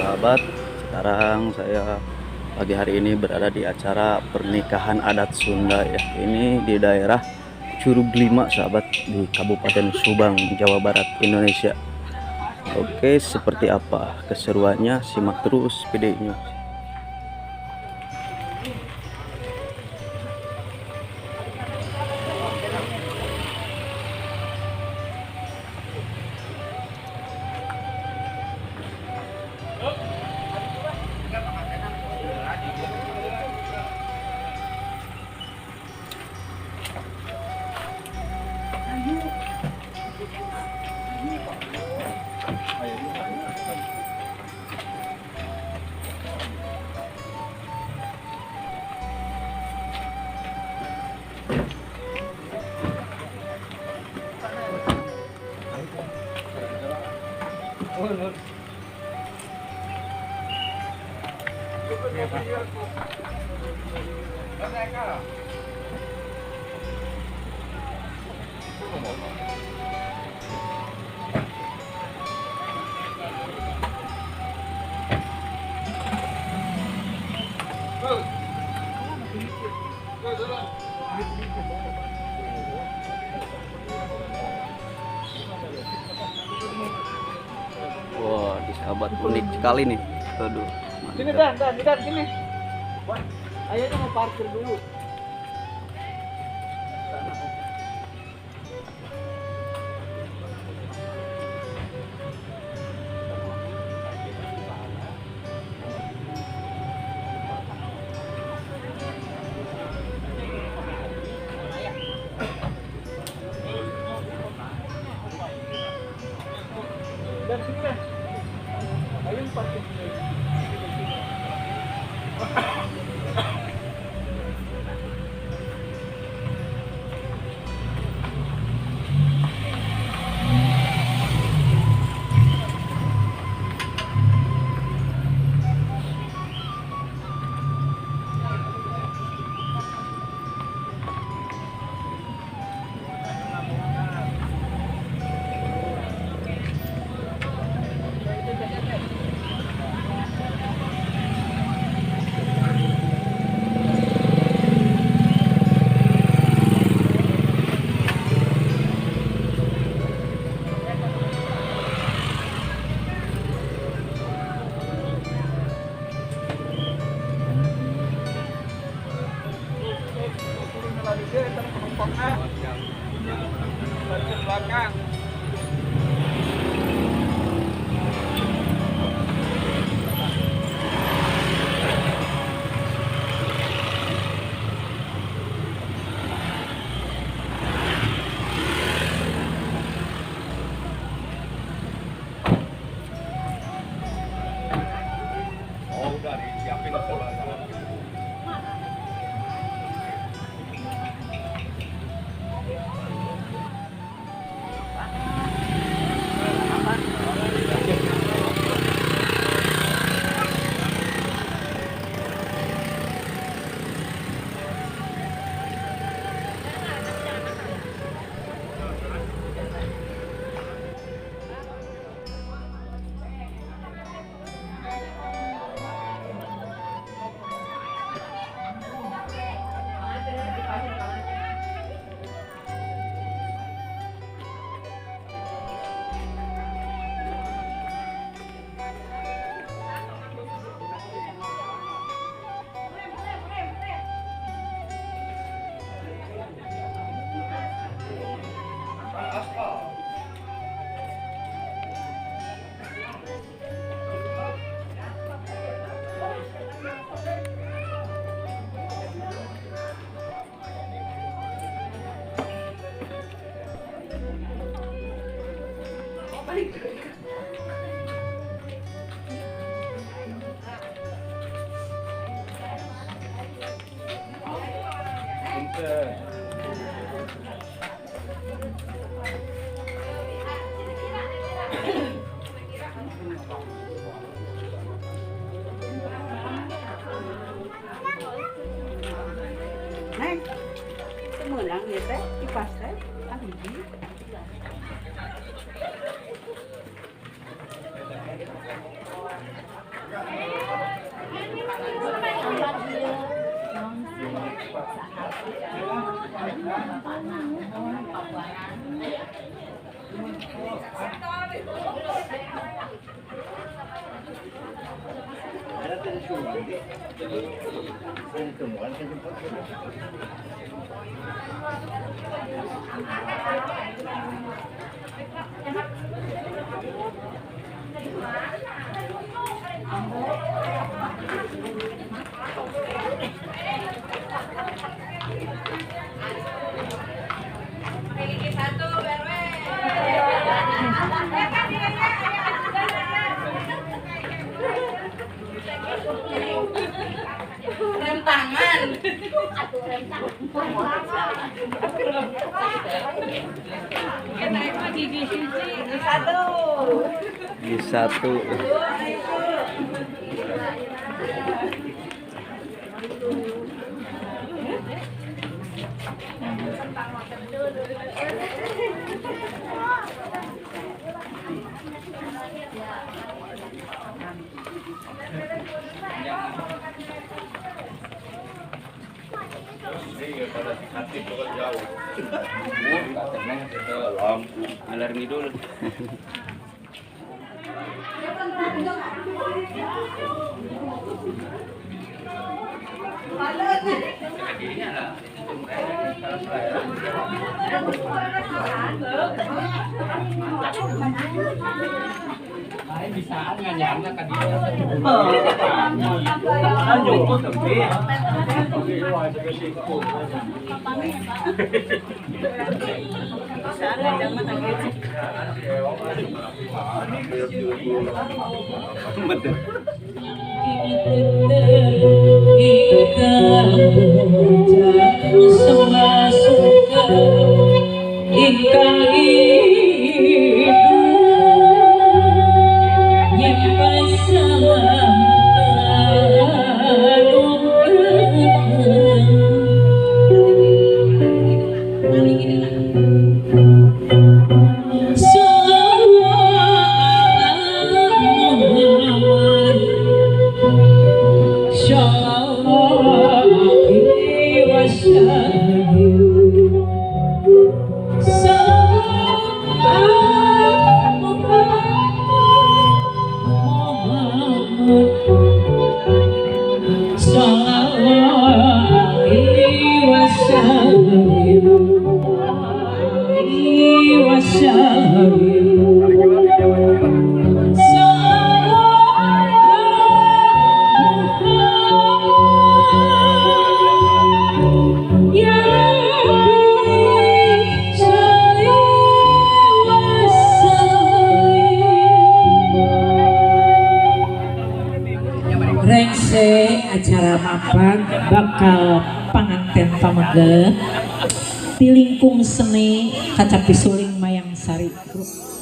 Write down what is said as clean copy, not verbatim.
sahabat, sekarang saya pagi hari ini berada di acara pernikahan adat Sunda ya. Ini di daerah Curug Lima sahabat, di Kabupaten Subang, Jawa Barat, Indonesia. Oke, seperti apa keseruannya? Simak terus videonya. Wah, di sahabat unik sekali nih. Aduh, Sini mantap. Dan, sini. Wah, ayahnya mau parkir dulu. Dan sini Dan. Ayah parkir dulu. Belakang. Oh, udah disiapin sebelah. Neng, semenang ya teh, kipas teh, kan hiji. Rem tangan. Gigi satu. Di satu. Alar ngidul. Bisa nganyangna ka dia. Nyukur tapi. Rengse acara mapan bakal panganten pamegeh tilingkung seni kaca pisuling mayang sari grup